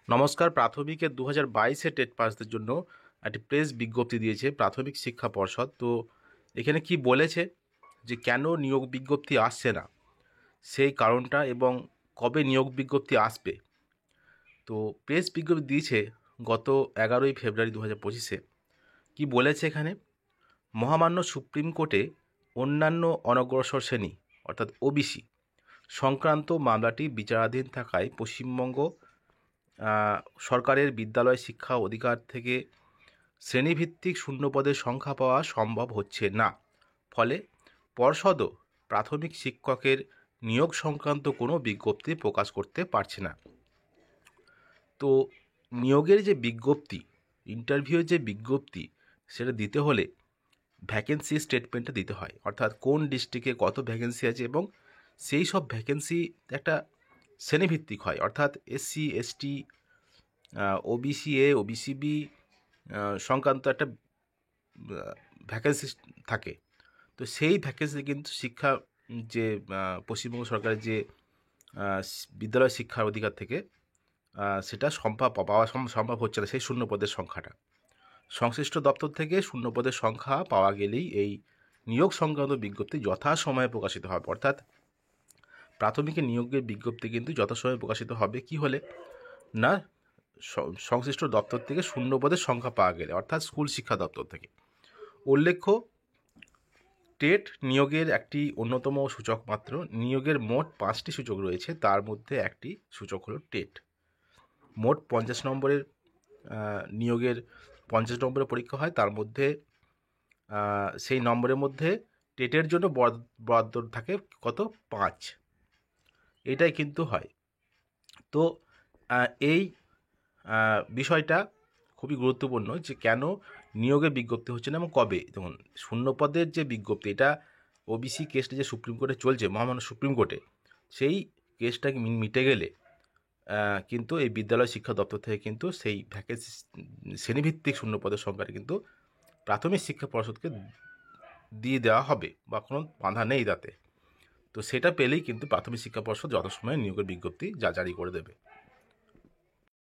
নমস্কার। প্রাথমিকের 2022-এ টেট পাসদের জন্য একটি প্রেস বিজ্ঞপ্তি দিয়েছে প্রাথমিক শিক্ষা পর্ষদ। তো এখানে কি বলেছে যে কেন নিয়োগ বিজ্ঞপ্তি আসছে না, সেই কারণটা এবং কবে নিয়োগ বিজ্ঞপ্তি আসবে। তো প্রেস বিজ্ঞপ্তি দিয়েছে গত 11ই ফেব্রুয়ারি 2025-এ। কি বলেছে এখানে, মহামান্য সুপ্রিম কোর্টে অন্যান্য অনগ্রসর শ্রেণী অর্থাৎ ওবিসি সংক্রান্ত মামলাটি বিচারাধীন থাকায় পশ্চিমবঙ্গ সরকারের বিদ্যালয় শিক্ষা অধিকার থেকে শ্রেণীভিত্তিক শূন্যপদের সংখ্যা পাওয়া সম্ভব হচ্ছে না। ফলে পর্ষদও প্রাথমিক শিক্ষকের নিয়োগ সংক্রান্ত কোনো বিজ্ঞপ্তি প্রকাশ করতে পারছে না। তো নিয়োগের যে বিজ্ঞপ্তি, ইন্টারভিউয়ের যে বিজ্ঞপ্তি, সেটা দিতে হলে ভ্যাকেন্সি স্টেটমেন্টটা দিতে হয়, অর্থাৎ কোন ডিস্ট্রিক্টে কত ভ্যাকেন্সি আছে এবং সেই সব ভ্যাকেন্সি একটা শ্রেণীভিত্তিক হয়, অর্থাৎ SC ST OBC A OBC B সংক্রান্ত একটা ভ্যাকেন্সি থাকে। তো সেই ভ্যাকেন্সি কিন্তু শিক্ষা যে পশ্চিমবঙ্গ সরকারের যে বিদ্যালয় শিক্ষার অধিকার থেকে সেটা পাওয়া সম্ভব হচ্ছে না, সেই শূন্যপদের সংখ্যাটা। সংশ্লিষ্ট দপ্তর থেকে শূন্যপদের সংখ্যা পাওয়া গেলেই এই নিয়োগ সংক্রান্ত বিজ্ঞপ্তি যথাসময়ে প্রকাশিত হবে। অর্থাৎ প্রাথমিকের নিয়োগের বিজ্ঞপ্তি কিন্তু যথাসময়ে প্রকাশিত হবে কি হলে না, সংশ্লিষ্ট দপ্তর থেকে শূন্যপদের সংখ্যা পাওয়া গেলে, অর্থাৎ স্কুল শিক্ষা দপ্তর থেকে। উল্লেখ্য, টেট নিয়োগের একটি অন্যতম সূচক মাত্র। নিয়োগের মোট 5টি সূচক রয়েছে, তার মধ্যে একটি সূচক হলো টেট। মোট 50 নম্বরের নিয়োগের 50 নম্বরের পরীক্ষা হয়, তার মধ্যে সেই নম্বরের মধ্যে টেটের জন্য বরাদ্দ থাকে কত, 5। এটাই কিন্তু হয়। তো এই বিষয়টা খুবই গুরুত্বপূর্ণ যে কেন নিয়োগের বিজ্ঞপ্তি হচ্ছে না এবং কবে। দেখুন, শূন্যপদের যে বিজ্ঞপ্তি, এটা ওবিসি কেসটা যে সুপ্রিম কোর্টে চলছে, মহামান্য সুপ্রিম কোর্টে, সেই কেসটা মিটে গেলে কিন্তু এই বিদ্যালয় শিক্ষা দপ্তর থেকে কিন্তু সেই ভ্যাকেন্সি শ্রেণীভিত্তিক শূন্যপদের সংখ্যাটা কিন্তু প্রাথমিক শিক্ষা পর্ষদকে দিয়ে দেওয়া হবে, বা কোনো বাধা নেই তাতে। তো সেটা পেলেই কিন্তু প্রাথমিক শিক্ষা পর্ষদ যথাসময়ে নিয়োগের বিজ্ঞপ্তি জারি করে দেবে।